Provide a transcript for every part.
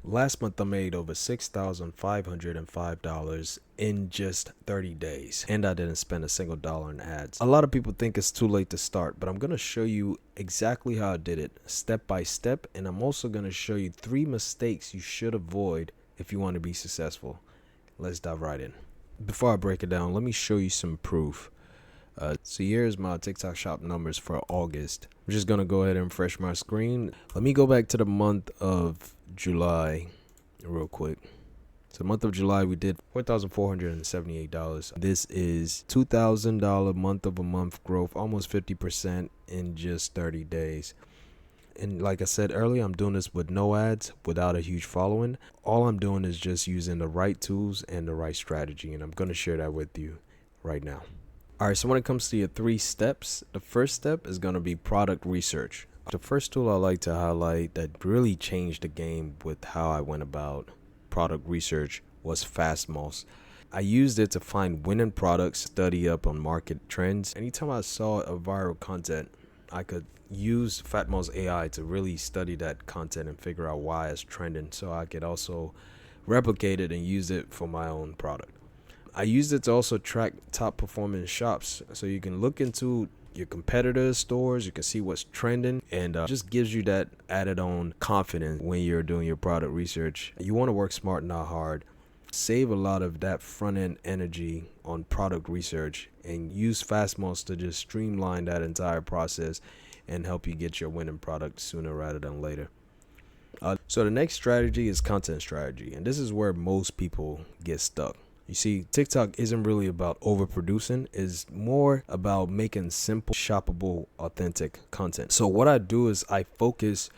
Last month I made over $6,505 in just 30 days, and I didn't spend a single dollar in ads. A lot of people think it's too late to start, but I'm going to show you exactly how I did it step by step, and I'm also going to show you 3 mistakes you should avoid if you want to be successful. Let's dive right in. Before I break it down, let me show you some proof. So here's my TikTok shop numbers for August. I'm just gonna go ahead and refresh my screen. Let me go back to the month of July real quick. So the month of July we did $4,478. This is $2,000 month-over-month growth, almost 50% in just 30 days. And like I said earlier, I'm doing this with no ads, without a huge following. All I'm doing is just using the right tools and the right strategy, and I'm going to share that with you right now. All right, so when it comes to your 3 steps, the first step is going to be product research. The first tool I like to highlight that really changed the game with how I went about product research was Fastmost. I used it to find winning products, study up on market trends. Anytime I saw a viral content, I could use Fastmost AI to really study that content and figure out why it's trending, so I could also replicate it and use it for my own product. I used it to also track top performing shops, so you can look into your competitors' stores, you can see what's trending, and just gives you that added on confidence when you're doing your product research. You want to work smart, not hard. Save a lot of that front end energy on product research and use Fastmost to just streamline that entire process and help you get your winning product sooner rather than later. So the next strategy is content strategy, and this is where most people get stuck. You see, TikTok isn't really about overproducing, it's more about making simple, shoppable, authentic content. So what I do is I focus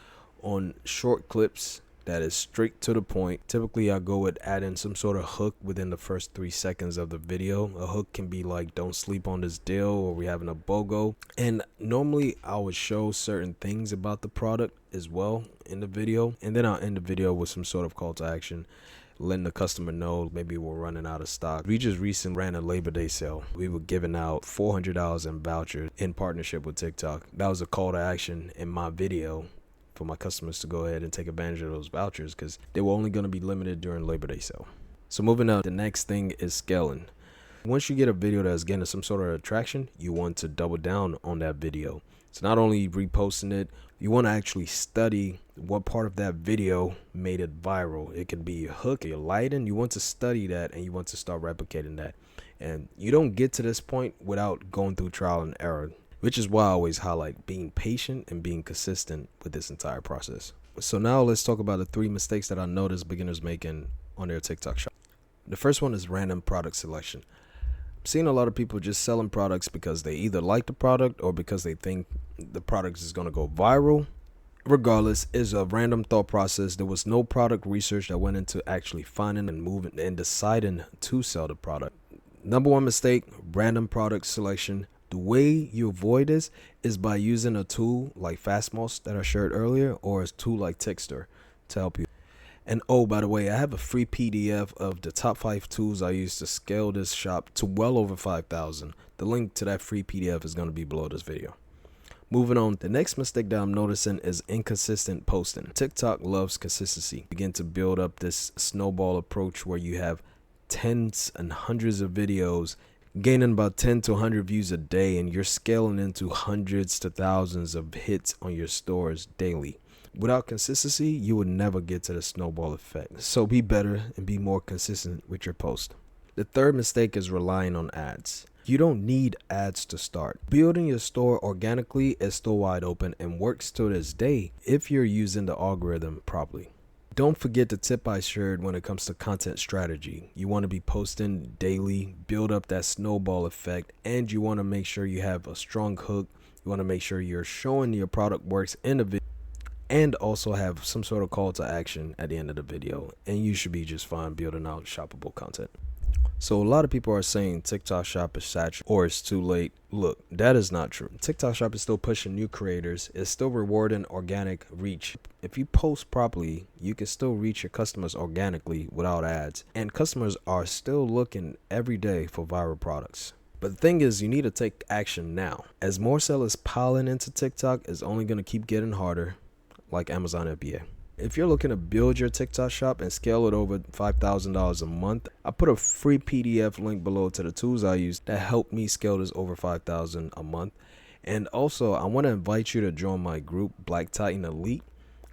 on short clips that is straight to the point. Typically I go with adding some sort of hook within the first 3 seconds of the video. A hook can be like, don't sleep on this deal, or we having a BOGO. And normally I would show certain things about the product as well in the video, and then I'll end the video with some sort of call to action, letting the customer know maybe we're running out of stock. We just recently ran a Labor Day sale. We were giving out $400 in vouchers in partnership with TikTok. That was a call to action in my video for my customers to go ahead and take advantage of those vouchers because they were only going to be limited during Labor Day sale. So moving on, the next thing is scaling. Once you get a video that's getting some sort of attraction, you want to double down on that video. So not only reposting it, you want to actually study what part of that video made it viral. It could be a hook, your lighting. You want to study that and you want to start replicating that. And you don't get to this point without going through trial and error, which is why I always highlight being patient and being consistent with this entire process. So now let's talk about the 3 mistakes that I noticed beginners making on their TikTok shop. The first one is random product selection. I'm seeing a lot of people just selling products because they either like the product or because they think the product is going to go viral. Regardless, it's a random thought process. There was no product research that went into actually finding and moving and deciding to sell the product. Number 1 mistake, random product selection. The way you avoid this is by using a tool like Fastmost that I shared earlier, or a tool like Tickster to help you. And oh, by the way, I have a free PDF of the top 5 tools I use to scale this shop to well over 5,000. The link to that free PDF is going to be below this video. Moving on, the next mistake that I'm noticing is inconsistent posting. TikTok loves consistency. Begin to build up this snowball approach where you have tens and hundreds of videos gaining about 10 to 100 views a day, and you're scaling into hundreds to thousands of hits on your stores daily. Without consistency, you would never get to the snowball effect. So be better and be more consistent with your post. The third mistake is relying on ads. You don't need ads to start. Building your store organically is still wide open and works to this day if you're using the algorithm properly. Don't forget the tip I shared when it comes to content strategy. You want to be posting daily, build up that snowball effect, and you want to make sure you have a strong hook. You want to make sure you're showing your product works in the video, and also have some sort of call to action at the end of the video, and you should be just fine building out shoppable content. So a lot of people are saying TikTok shop is saturated or it's too late. Look, that is not true. TikTok shop is still pushing new creators. It's still rewarding organic reach. If you post properly, you can still reach your customers organically without ads. And customers are still looking every day for viral products. But the thing is, you need to take action now. As more sellers piling into TikTok, it's only going to keep getting harder, like Amazon FBA. If you're looking to build your TikTok shop and scale it over $5,000 a month, I put a free PDF link below to the tools I use that helped me scale this over $5,000 a month. And also, I want to invite you to join my group, Black Titan Elite.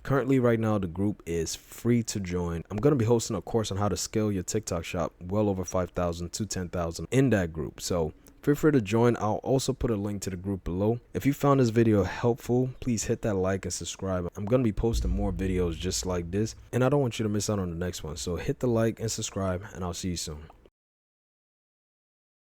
Currently, right now, the group is free to join. I'm going to be hosting a course on how to scale your TikTok shop well over 5,000 to 10,000 in that group. So feel free to join. I'll also put a link to the group below. If you found this video helpful, please hit that like and subscribe. I'm going to be posting more videos just like this, and I don't want you to miss out on the next one. So hit the like and subscribe, and I'll see you soon.